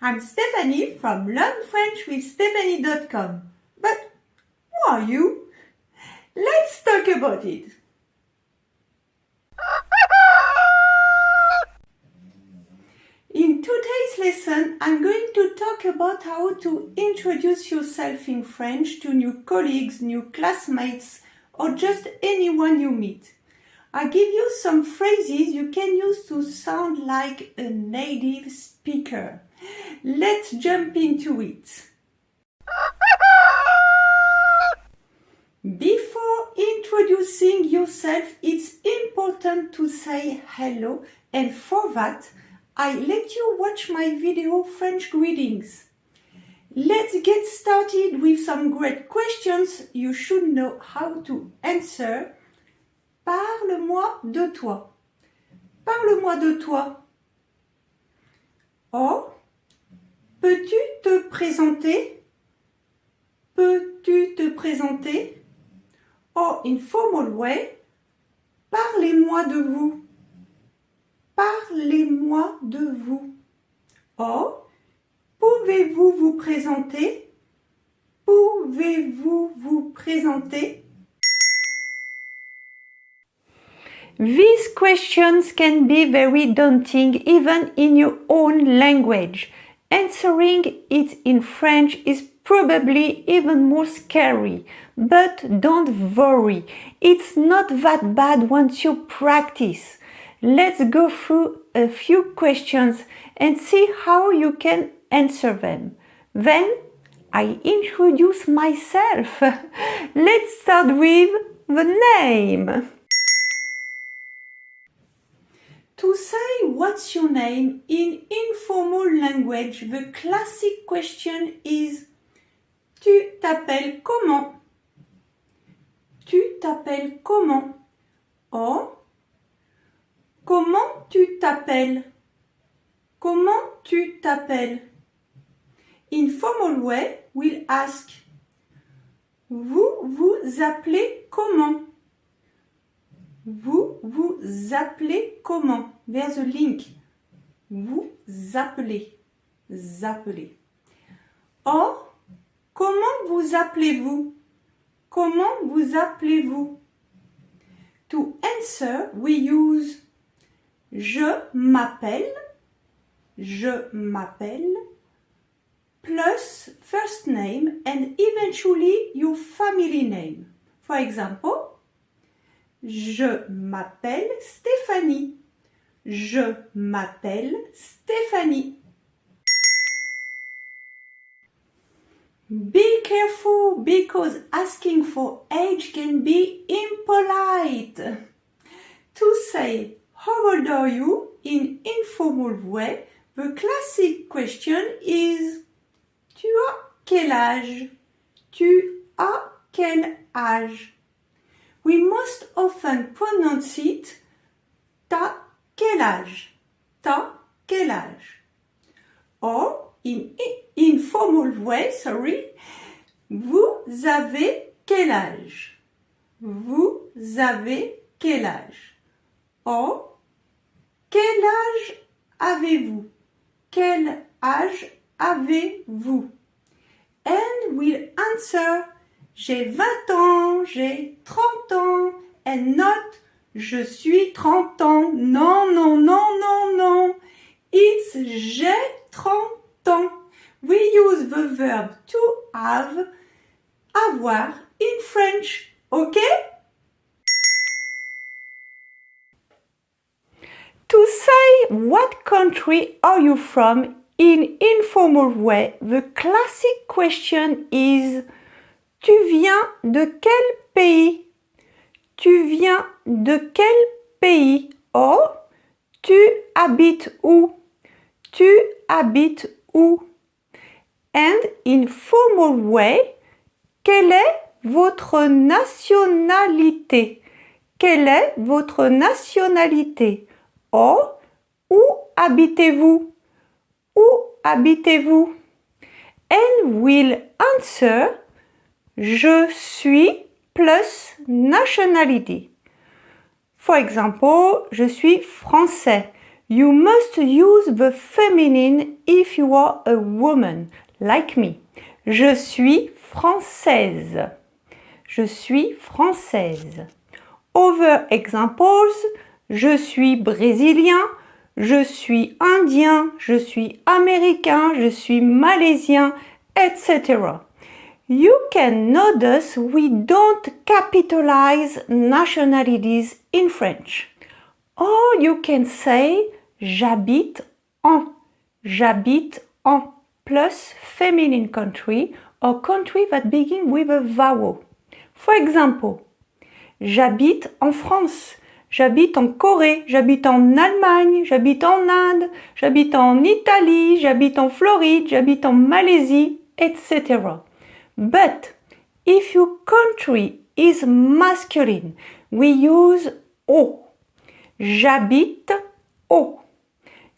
I'm Stephanie from LearnFrenchWithStephanie.com. But who are you? Let's talk about it. In today's lesson, I'm going to talk about how to introduce yourself in French to new colleagues, new classmates, or just anyone you meet. I give you some phrases you can use to sound like a native speaker. Let's jump into it. Before introducing yourself, it's important to say hello, and for that, I let you watch my video French greetings. Let's get started with some great questions you should know how to answer. Parle-moi de toi. Parle-moi de toi. Or, peux-tu te présenter? Peux-tu te présenter? Or, in formal way, parlez-moi de vous. Parlez-moi de vous. Or, pouvez-vous vous présenter? Pouvez-vous vous présenter? These questions can be very daunting even in your own language. Answering it in French is probably even more scary, but don't worry, it's not that bad once you practice. Let's go through a few questions and see how you can answer them. Then I introduce myself. Let's start with the name. To say what's your name in informal language, the classic question is Tu t'appelles comment? Tu t'appelles comment? Or, comment tu t'appelles? Comment tu t'appelles? In formal way, we'll ask Vous vous appelez comment? Vous vous appelez comment? There's a link. Vous appelez. Appelez. Or, comment vous appelez-vous? Comment vous appelez-vous? To answer, we use je m'appelle, plus first name and eventually your family name. For example, je m'appelle Stéphanie. Je m'appelle Stéphanie. Be careful because asking for age can be impolite. To say how old are you in informal way, the classic question is Tu as quel âge? Tu as quel âge? We most often pronounce it T'as quel âge? T'as quel âge? Or, in informal way, vous avez quel âge? Vous avez quel âge? Or, quel âge avez-vous? Quel âge avez-vous? And we'll answer J'ai 20 ans, j'ai 30 ans, and not je suis 30 ans. Non, non, non, non, non. It's j'ai 30 ans. We use the verb to have, avoir, in French. Okay? To say what country are you from in informal way, the classic question is Tu viens de quel pays? Tu viens de quel pays? Or, tu habites où? Tu habites où? And in formal way, quelle est votre nationalité? Quelle est votre nationalité? Or, où habitez-vous? Où habitez-vous? And we'll answer Je suis plus nationality. For example, je suis français. You must use the feminine if you are a woman, like me. Je suis française. Je suis française. Other examples, je suis brésilien, je suis indien, je suis américain, je suis malaisien, etc. You can notice we don't capitalize nationalities in French. Or you can say j'habite en. J'habite en plus feminine country or country that begin with a vowel. For example, j'habite en France, j'habite en Corée, j'habite en Allemagne, j'habite en Inde, j'habite en Italie, j'habite en Floride, j'habite en Malaisie, etc. But if your country is masculine, we use au. J'habite au.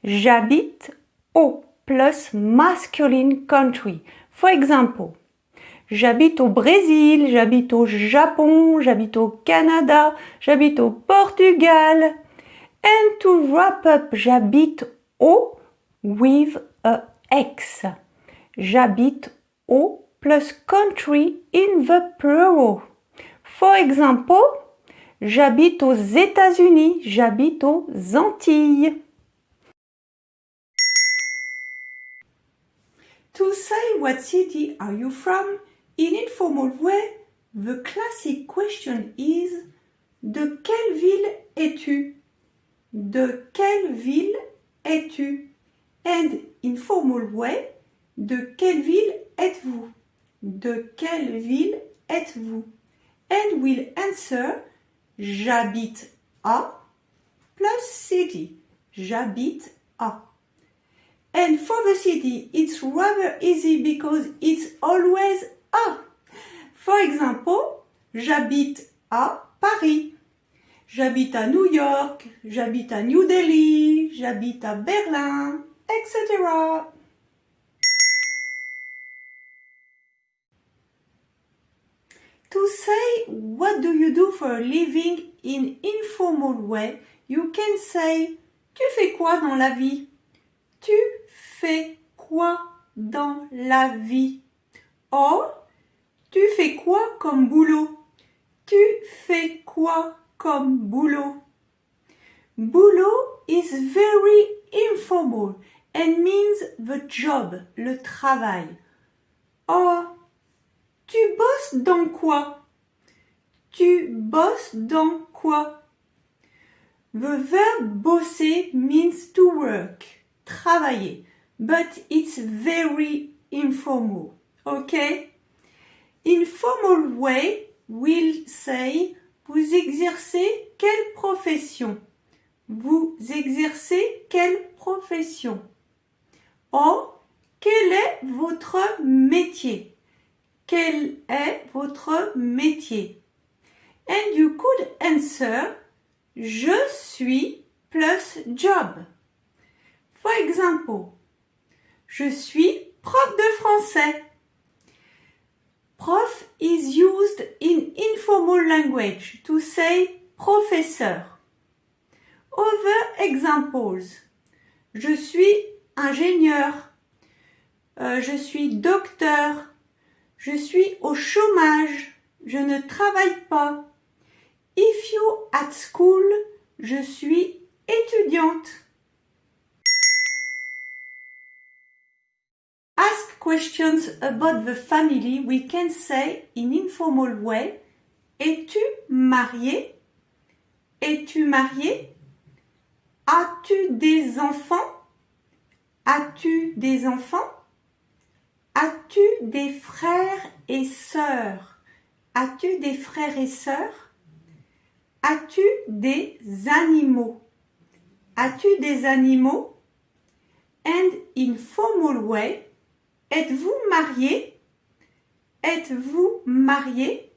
J'habite au plus masculine country. For example, j'habite au Brésil, j'habite au Japon, j'habite au Canada, j'habite au Portugal. And to wrap up, j'habite au with a X. J'habite au plus country in the plural. For example, j'habite aux États-Unis, j'habite aux Antilles. To say what city are you from, in informal way, the classic question is de quelle ville es-tu? De quelle ville es-tu? And informal way, de quelle ville êtes-vous? De quelle ville êtes-vous? And we'll answer j'habite à plus city. J'habite à. And for the city, it's rather easy because it's always à. For example, j'habite à Paris. J'habite à New York. J'habite à New Delhi. J'habite à Berlin, etc. To say what do you do for a living in informal way, you can say tu fais quoi dans la vie? Tu fais quoi dans la vie? Or, tu fais quoi comme boulot? Tu fais quoi comme boulot? Boulot is very informal and means the job, le travail. Or, tu bosses dans quoi? Tu bosses dans quoi? The verb bosser means to work, travailler, but it's very informal, okay? Informal way will say vous exercez quelle profession? Vous exercez quelle profession? Or, quel est votre métier? Quel est votre métier? And you could answer je suis plus job. For example, je suis prof de français. Prof is used in informal language to say professeur. Other examples. Je suis ingénieur. Je suis docteur. Je suis au chômage. Je ne travaille pas. If you at school, je suis étudiante. Ask questions about the family, we can say in informal way, es-tu marié? Es-tu marié? As-tu des enfants? As-tu des enfants? As-tu des frères et sœurs? As-tu des frères et sœurs? As-tu des animaux? As-tu des animaux? And in formal way, êtes-vous marié? Êtes-vous marié?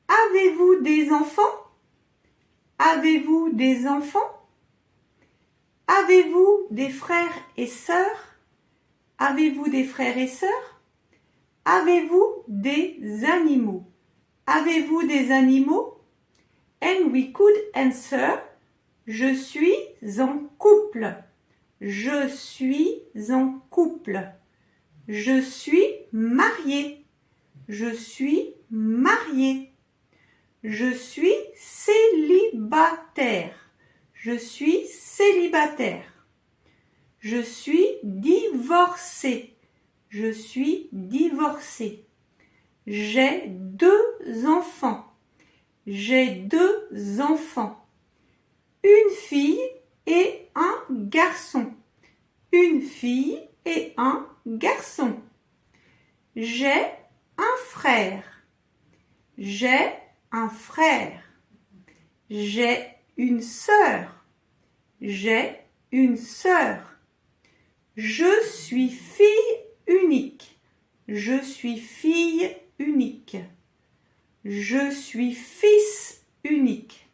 Avez-vous des enfants? Avez-vous des enfants? Avez-vous des frères et sœurs? Avez-vous des frères et sœurs? Avez-vous des animaux? Avez-vous des animaux? And we could answer je suis en couple. Je suis en couple. Je suis mariée. Je suis mariée. Je suis célibataire. Je suis célibataire. Je suis divorcée. Je suis divorcée. J'ai 2 enfants. J'ai 2 enfants. Une fille et un garçon. Une fille et un garçon. J'ai un frère. J'ai un frère. J'ai une sœur. J'ai une sœur. Je suis fille unique. Je suis fille unique. Je suis fils unique.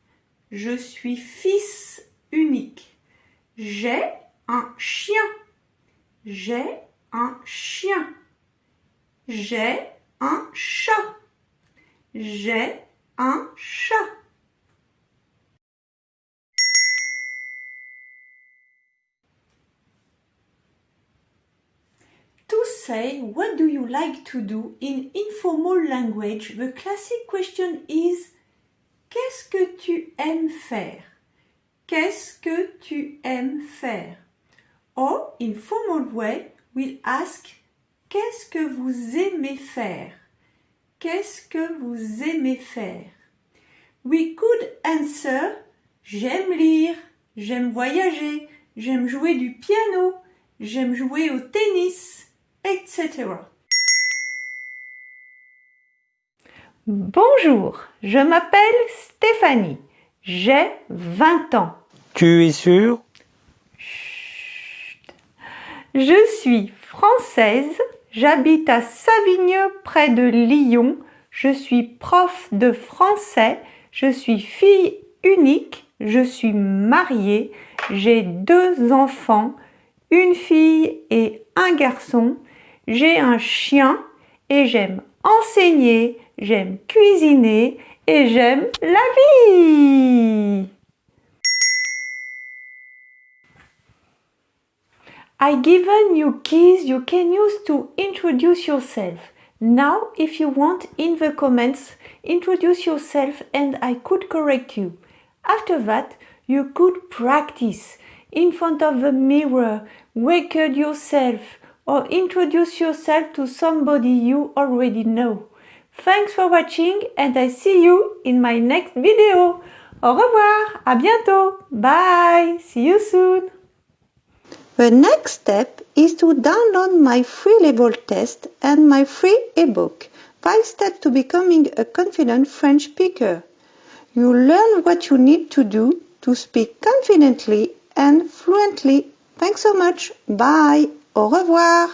Je suis fils unique. J'ai un chien. J'ai un chien. J'ai un chat. J'ai un chat. To say what do you like to do in informal language, the classic question is qu'est-ce que tu aimes faire? Qu'est-ce que tu aimes faire? Or, in formal way, we'll ask qu'est-ce que vous aimez faire? Qu'est-ce que vous aimez faire? We could answer j'aime lire, j'aime voyager, j'aime jouer du piano, j'aime jouer au tennis, etc. Bonjour, je m'appelle Stéphanie, j'ai 20 ans. Tu es sûr? Chut. Je suis française, j'habite à Savigneux près de Lyon, je suis prof de français, je suis fille unique, je suis mariée, j'ai 2 enfants, une fille et un garçon, j'ai un chien et j'aime enseigner, j'aime cuisiner et j'aime la vie. I given you keys you can use to introduce yourself. Now, if you want, in the comments, introduce yourself and I could correct you. After that, you could practice in front of the mirror, record yourself, or introduce yourself to somebody you already know. Thanks for watching and I see you in my next video. Au revoir, à bientôt. Bye, see you soon. The next step is to download my free level test and my free ebook, 5 Steps to Becoming a Confident French Speaker. You learn what you need to do to speak confidently and fluently. Thanks so much. Bye. Au revoir.